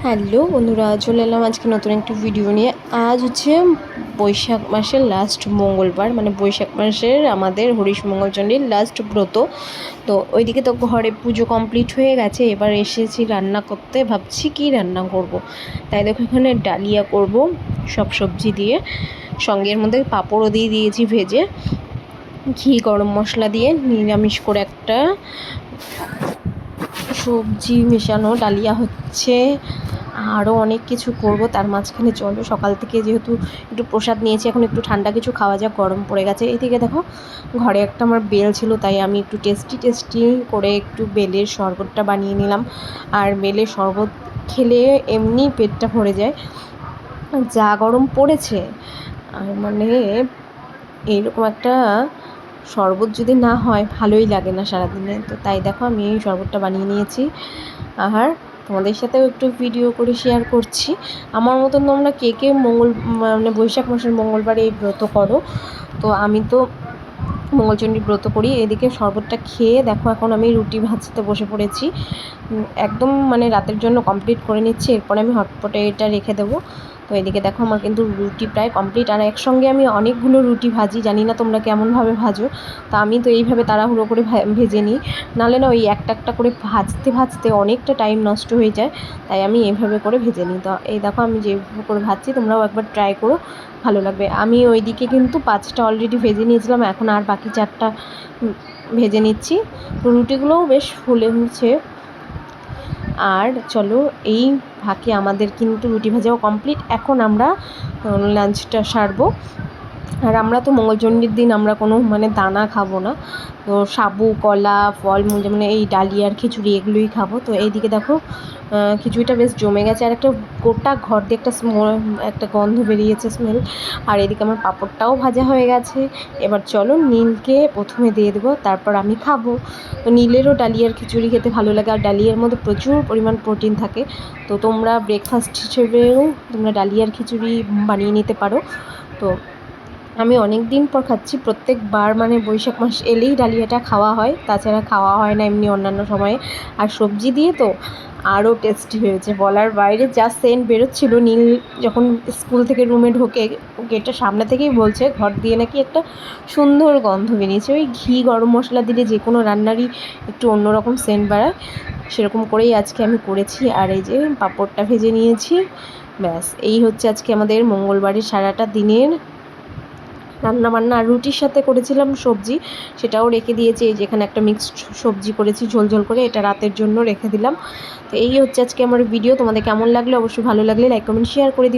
Hello বন্ধুরা, চলে এলাম আজকে নতুন একটা ভিডিও নিয়ে। আজ হচ্ছে বৈশাখ মাসের লাস্ট মঙ্গলবার, মানে বৈশাখ মাসের আমাদের হরিশমঙ্গলচণ্ডীর লাস্ট ব্রত। তো ওইদিকে তো ঘরে পুজো কমপ্লিট হয়ে গেছে, এবার এসেছি রান্না করতে। ভাবছি কি রান্না করব। তাই দেখো এখানে ডালিয়া করব সব সবজি দিয়ে, সঙ্গে এর মধ্যে পাঁপড়ও দিয়ে দিয়েছি ভেজে, ঘি গরম মশলা দিয়ে নিরামিষ করে একটা সবজি মেশানো ডালিয়া হচ্ছে। আরও অনেক কিছু করব তার মাঝখানে। চলো, সকাল থেকে যেহেতু একটু প্রসাদ নিয়েছি, এখন একটু ঠান্ডা কিছু খাওয়া যাক, গরম পড়ে গেছে। এইদিকে দেখো ঘরে একটা আমার বেল ছিল, তাই আমি একটু টেস্টি করে একটু বেলের শরবতটা বানিয়ে নিলাম। আর বেলের শরবত খেলে এমনি পেটটা ভরে যায়, যা গরম পড়েছে। আর মানে এইরকম একটা শরবত যদি না হয় ভালোই লাগে না সারাদিনে। তো তাই দেখো আমি এই শরবতটা বানিয়ে নিয়েছি, আর তোমাদের সাথেও একটু ভিডিও করে শেয়ার করছি। আমার মতন তোমরা কে কে মানে বৈশাখ মাসের মঙ্গলবারে এই ব্রত করো। তো আমি তো মঙ্গলচণ্ডী ব্রত করি। এদিকে শরবতটা খেয়ে দেখো এখন আমি রুটি ভাজতে বসে পড়েছি। একদম মানে রাতের জন্য কমপ্লিট করে নিচ্ছি, এরপরে আমি হটপটে এটা রেখে দেবো। তো এদিকে দেখো আমার কিন্তু রুটি প্রায় কমপ্লিট। আর একসঙ্গে আমি অনেকগুলো রুটি ভাজি, জানি না তোমরা কেমনভাবে ভাজো। তা আমি তো এইভাবে তাড়াহুড়ো করে ভেজে নিই, নাহলে না ওই একটা করে ভাজতে অনেকটা টাইম নষ্ট হয়ে যায়। তাই আমি এইভাবে করে ভেজে নিই। তো এই দেখো আমি যেভাবে করে ভাজছি, তোমরাও একবার ট্রাই করো, ভালো লাগবে। আমি ওইদিকে কিন্তু 5টা অলরেডি ভেজে নিয়েছিলাম, এখন আর বাকি 4টা ভেজে নিচ্ছি। তো রুটিগুলোও বেশ ফুলে হচ্ছে। আর চলো, এই ফাঁকে আমাদের কিন্তু রুটি ভাজাও কমপ্লিট। এখন আমরা লাঞ্চটা সারবো। আর আমরা তো মঙ্গলচণ্ডীর দিন আমরা কোনো মানে দানা খাবো না। তো সাবু, কলা, ফলমূল, যেমন এই ডালিয়ার খিচুড়ি এগুলোই খাবো। তো এইদিকে দেখো খিচুড়িটা বেশ জমে গেছে, আর একটা গোটা ঘর দিয়ে একটা গন্ধ বেরিয়েছে, স্মেল। আর এদিকে আমার পাঁপড়টাও ভাজা হয়ে গেছে। এবার চলো নীলকে প্রথমে দিয়ে দেবো, তারপর আমি খাবো। তো নীলেরও ডালিয়ার খিচুড়ি খেতে ভালো লাগে, আর ডালিয়ার মধ্যে প্রচুর পরিমাণ প্রোটিন থাকে। তো তোমরা ব্রেকফাস্ট হিসেবেও তোমরা ডালিয়ার খিচুড়ি বানিয়ে নিতে পারো। তো আমি অনেক দিন পর খাচ্ছি, প্রত্যেকবার মানে বৈশাখ মাস এলেই ডালিয়াটা খাওয়া হয়, তাছাড়া খাওয়া হয় না এমনি অন্যান্য সময়ে। আর সবজি দিয়ে তো আরও টেস্টি হয়েছে, বলার বাইরে। যা সেন্ট বেরোচ্ছিলো, নীল যখন স্কুল থেকে রুমে ঢোকে, গেটের সামনে থেকেই বলছে ঘর দিয়ে নাকি একটা সুন্দর গন্ধ বেরিয়েছে। ওই ঘি গরম মশলা দিলে যে কোনো রান্নারই একটু অন্যরকম সেন্ট বাড়ায়, সেরকম করেই আজকে আমি করেছি। আর এই যে পাঁপড়টা ভেজে নিয়েছি, ব্যাস এই হচ্ছে আজকে আমাদের মঙ্গলবারের সারাটা দিনের রান্নাবান্না। আর রুটির সাথে করেছিলাম সবজি, সেটাও রেখে দিয়েছি। এই যেখানে একটা মিক্সড সবজি করেছি ঝোল করে, এটা রাতের জন্য রেখে দিলাম। তো এই হচ্ছে আজকে আমার ভিডিও। তোমাদের কেমন লাগলো অবশ্যই ভালো লাগলে লাইক কমেন্ট শেয়ার করে দিও।